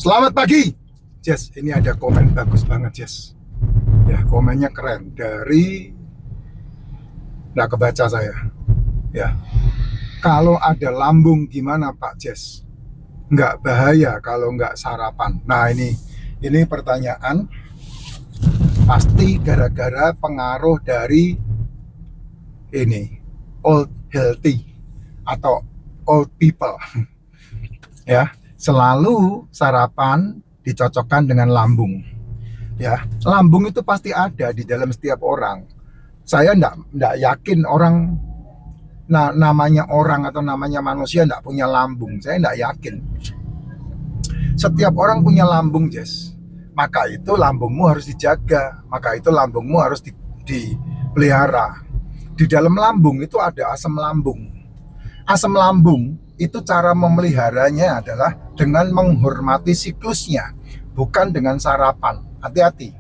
Selamat pagi, Jess. Ini ada komen bagus banget, Jess. Ya, komennya keren. Nggak kebaca saya. Ya, kalau ada lambung gimana, Pak Jess? Nggak bahaya kalau nggak sarapan. Nah, ini pertanyaan pasti gara-gara pengaruh dari ini old healthy atau old people. Ya, selalu sarapan dicocokkan dengan lambung. Ya, lambung itu pasti ada di dalam setiap orang. Saya enggak yakin orang, namanya orang atau namanya manusia enggak punya lambung. Saya enggak yakin. Setiap orang punya lambung, Jess. Maka itu lambungmu harus dijaga. Maka itu lambungmu harus dipelihara. Di dalam lambung itu ada asam lambung. Asam lambung itu cara memeliharanya adalah dengan menghormati siklusnya, bukan dengan sarapan. Hati-hati.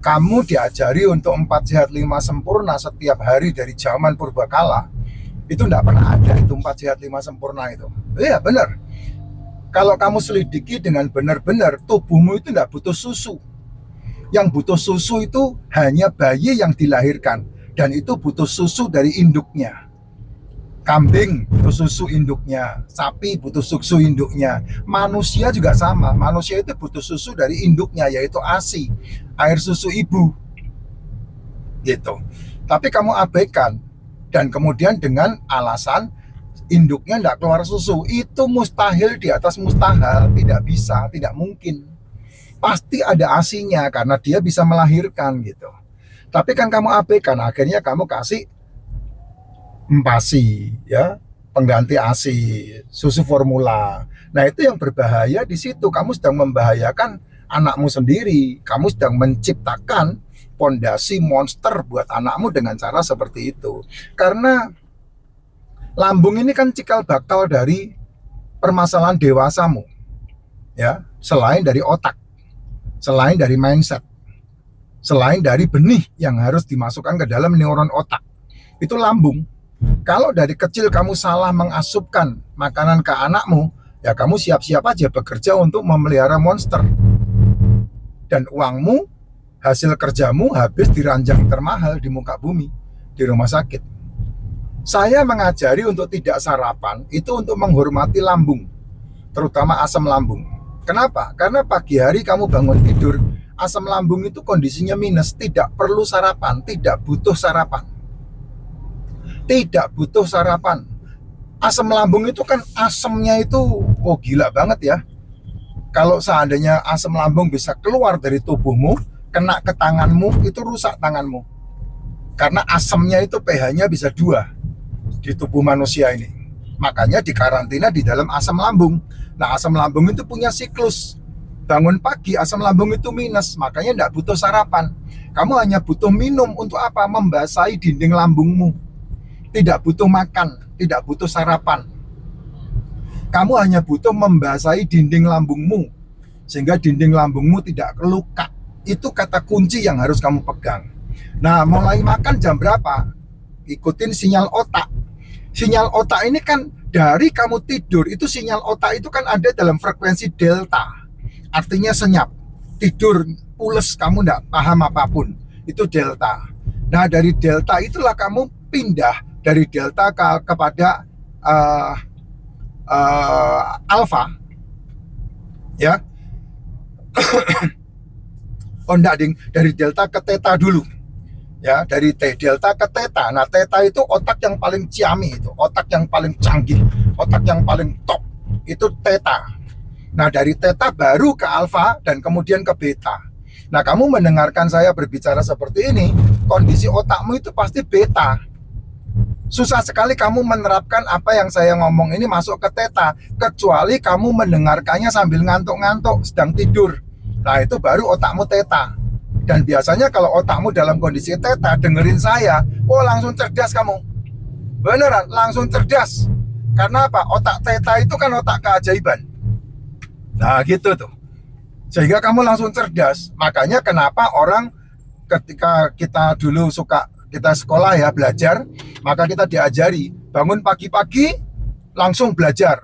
Kamu diajari untuk 4 sehat 5 sempurna setiap hari dari zaman purbakala. Itu enggak pernah ada itu 4 sehat 5 sempurna itu. Iya, benar. Kalau kamu selidiki dengan benar-benar, tubuhmu itu enggak butuh susu. Yang butuh susu itu hanya bayi yang dilahirkan, dan itu butuh susu dari induknya. Kambing butuh susu induknya, sapi butuh susu induknya, manusia juga sama. Manusia itu butuh susu dari induknya, yaitu ASI, air susu ibu, gitu. Tapi kamu abaikan, dan kemudian dengan alasan induknya tidak keluar susu, itu mustahil di atas mustahil, tidak bisa, tidak mungkin. Pasti ada ASI-nya karena dia bisa melahirkan gitu. Tapi kan kamu abaikan, akhirnya kamu kasih Empasi, ya, pengganti ASI, susu formula. Nah, itu yang berbahaya di situ. Kamu sedang membahayakan anakmu sendiri. Kamu sedang menciptakan pondasi monster buat anakmu dengan cara seperti itu. Karena lambung ini kan cikal bakal dari permasalahan dewasamu, ya, selain dari otak, selain dari mindset, selain dari benih yang harus dimasukkan ke dalam neuron otak. Itu lambung. Kalau dari kecil kamu salah mengasupkan makanan ke anakmu, ya kamu siap-siap aja bekerja untuk memelihara monster. Dan uangmu, hasil kerjamu habis di ranjang termahal di muka bumi, di rumah sakit. Saya mengajari untuk tidak sarapan, itu untuk menghormati lambung, terutama asam lambung. Kenapa? Karena pagi hari kamu bangun tidur, asam lambung itu kondisinya minus, tidak perlu sarapan, tidak butuh sarapan. Tidak butuh sarapan. Asam lambung itu kan asamnya itu gila banget ya. Kalau seandainya asam lambung bisa keluar dari tubuhmu, kena ke tanganmu, itu rusak tanganmu. Karena asamnya itu pH-nya bisa 2 di tubuh manusia ini. Makanya dikarantina di dalam asam lambung. Nah, asam lambung itu punya siklus. Bangun pagi asam lambung itu minus, makanya tidak butuh sarapan. Kamu hanya butuh minum untuk apa? Membasahi dinding lambungmu. Tidak butuh makan, tidak butuh sarapan. Kamu hanya butuh membasahi dinding lambungmu, sehingga dinding lambungmu tidak keluka. Itu kata kunci yang harus kamu pegang. Nah, mulai makan jam berapa? Ikutin sinyal otak. Sinyal otak ini kan dari kamu tidur, itu sinyal otak itu kan ada dalam frekuensi delta. Artinya senyap, tidur, pules, kamu tidak paham apapun. Itu delta. Nah, dari delta itulah kamu pindah dari delta kepada alfa, ya. Oh enggak ding, dari delta ke theta dulu, ya, dari delta ke theta. Nah, theta itu otak yang paling ciami, itu otak yang paling canggih, otak yang paling top, itu theta. Nah, dari theta baru ke alfa dan kemudian ke beta. Nah, kamu mendengarkan saya berbicara seperti ini, kondisi otakmu itu pasti beta. Susah sekali kamu menerapkan apa yang saya ngomong ini masuk ke theta, kecuali kamu mendengarkannya sambil ngantuk-ngantuk, sedang tidur. Nah, itu baru otakmu theta. Dan biasanya kalau otakmu dalam kondisi theta, dengerin saya, langsung cerdas kamu. Beneran, langsung cerdas. Karena apa? Otak theta itu kan otak keajaiban. Nah, gitu tuh. Sehingga kamu langsung cerdas. Makanya kenapa orang ketika kita dulu kita sekolah ya, belajar, maka kita diajari bangun pagi-pagi langsung belajar,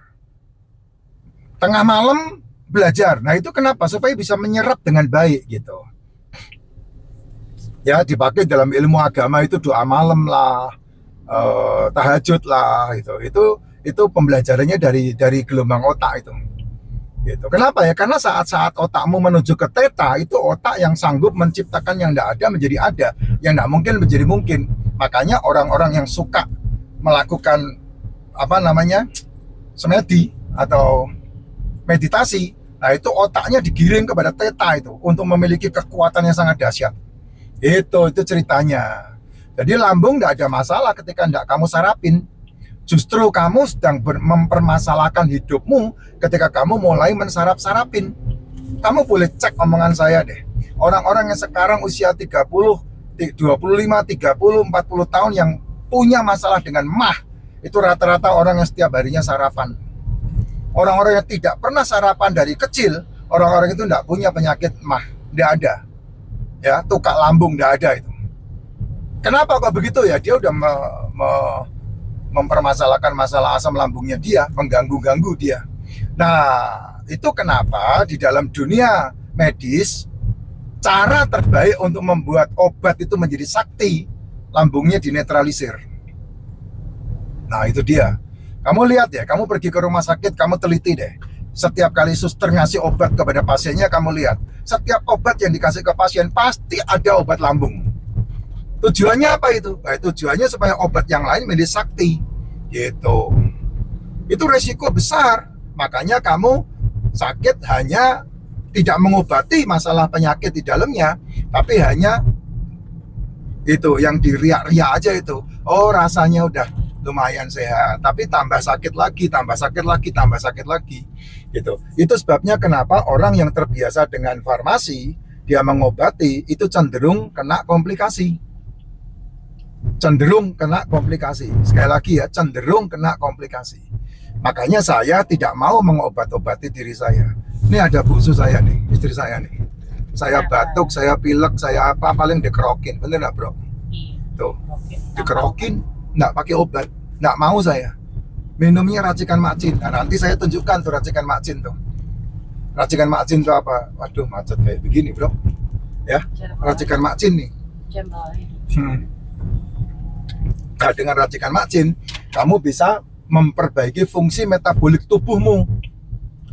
tengah malam belajar. Nah itu kenapa? Supaya bisa menyerap dengan baik gitu. Ya dipakai dalam ilmu agama itu doa malam lah, tahajud lah, itu pembelajarannya dari gelombang otak itu. Gitu. Kenapa ya? Karena saat-saat otakmu menuju ke theta itu otak yang sanggup menciptakan yang tidak ada menjadi ada, yang tidak mungkin menjadi mungkin. Makanya orang-orang yang suka melakukan apa namanya semedi atau meditasi, nah itu otaknya digiring kepada theta itu untuk memiliki kekuatan yang sangat dahsyat. Itu ceritanya. Jadi lambung tidak ada masalah ketika tidak kamu sarapin. Justru kamu sedang mempermasalahkan hidupmu ketika kamu mulai mensarap-sarapin. Kamu boleh cek omongan saya deh. Orang-orang yang sekarang usia 30, 25, 30, 40 tahun yang punya masalah dengan mah, itu rata-rata orang yang setiap harinya sarapan. Orang-orang yang tidak pernah sarapan dari kecil, orang-orang itu tidak punya penyakit mah, tidak ada. Ya, tukak lambung tidak ada itu. Kenapa kok begitu ya? Dia udah mempermasalahkan masalah asam lambungnya dia, mengganggu-ganggu dia. Nah, itu kenapa di dalam dunia medis cara terbaik untuk membuat obat itu menjadi sakti, lambungnya dinetralisir. Nah, itu dia. Kamu lihat ya, kamu pergi ke rumah sakit, kamu teliti deh. Setiap kali suster ngasih obat kepada pasiennya, kamu lihat. Setiap obat yang dikasih ke pasien pasti ada obat lambung. Tujuannya apa itu? Nah, tujuannya supaya obat yang lain menjadi sakti. Gitu. Itu resiko besar. Makanya kamu sakit hanya tidak mengobati masalah penyakit di dalamnya, tapi hanya itu yang diriak-riak aja itu. Oh, rasanya udah lumayan sehat, tapi tambah sakit lagi, tambah sakit lagi, tambah sakit lagi. Gitu. Itu sebabnya kenapa orang yang terbiasa dengan farmasi, dia mengobati itu cenderung kena komplikasi. Cenderung kena komplikasi. Sekali lagi ya, cenderung kena komplikasi. Makanya saya tidak mau mengobat-obati diri saya. Ini ada busu saya nih, istri saya nih. Saya batuk, saya pilek, saya apa, paling dikerokin. Bener nggak bro? Tuh, dikerokin, nggak pakai obat. Nggak mau saya. Minumnya racikan makcin. Nah, nanti saya tunjukkan tuh racikan makcin tuh. Racikan makcin tuh apa? Waduh, macet kayak begini bro. Ya, racikan makcin nih. Nah, dengan racikan makcin, kamu bisa memperbaiki fungsi metabolik tubuhmu.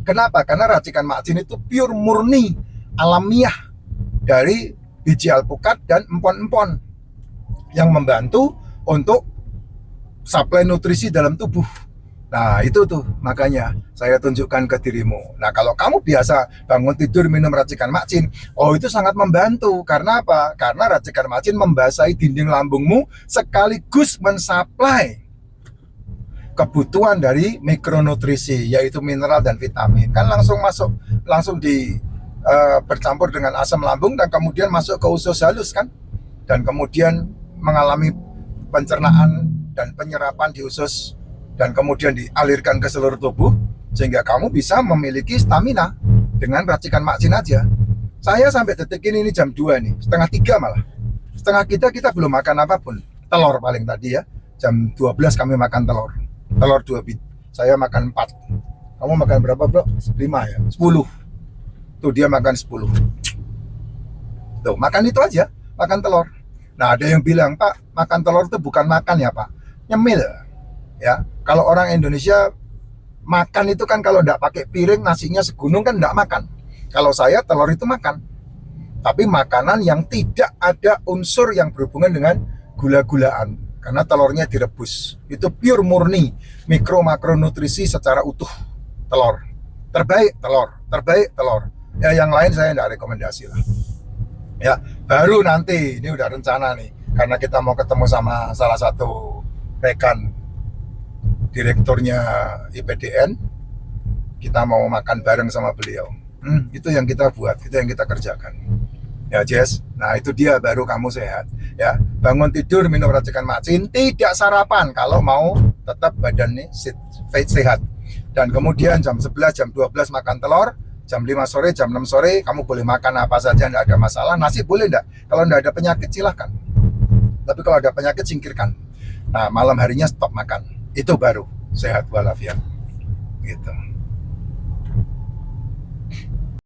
Kenapa? Karena racikan makcin itu pure murni alamiah dari biji alpukat dan empon-empon yang membantu untuk suplai nutrisi dalam tubuh. Nah, itu tuh makanya saya tunjukkan ke dirimu. Nah, kalau kamu biasa bangun tidur minum racikan makcin, oh itu sangat membantu. Karena apa? Karena racikan makcin membasahi dinding lambungmu sekaligus mensuplai kebutuhan dari mikronutrisi, yaitu mineral dan vitamin. Kan langsung masuk, langsung bercampur dengan asam lambung dan kemudian masuk ke usus halus kan? Dan kemudian mengalami pencernaan dan penyerapan di usus dan kemudian dialirkan ke seluruh tubuh sehingga kamu bisa memiliki stamina dengan racikan makcin aja. Saya sampai detik ini jam 2 nih, setengah 3 malah. Setengah kita belum makan apapun. Telur paling tadi ya. Jam 12 kami makan telur. Telur 2 bit. Saya makan 4. Kamu makan berapa, bro? 5 ya? 10. Tuh dia makan 10. Tuh, makan itu aja, makan telur. Nah, ada yang bilang, "Pak, makan telur itu bukan makan ya, Pak. Nyemil." Ya, kalau orang Indonesia makan itu kan kalau enggak pakai piring, nasinya segunung kan enggak makan. Kalau saya telur itu makan. Tapi makanan yang tidak ada unsur yang berhubungan dengan gula-gulaan. Karena telurnya direbus. Itu pure murni mikro makronutrisi secara utuh. Telur. Terbaik telur, terbaik telur. Ya yang lain saya enggak rekomendasi lah. Ya, baru nanti ini udah rencana nih. Karena kita mau ketemu sama salah satu rekan direkturnya IPDN, kita mau makan bareng sama beliau. Itu yang kita buat, itu yang kita kerjakan. Ya Jess, nah itu dia baru kamu sehat. Ya, bangun tidur minum racikan makcin, tidak sarapan kalau mau tetap badannya sehat. Dan kemudian jam 11, jam 12 makan telur, jam 5 sore, jam 6 sore kamu boleh makan apa saja, tidak ada masalah. Nasi boleh enggak? Kalau tidak ada penyakit silahkan. Tapi kalau ada penyakit singkirkan. Nah, malam harinya stop makan. Itu baru sehat walafiat gitu.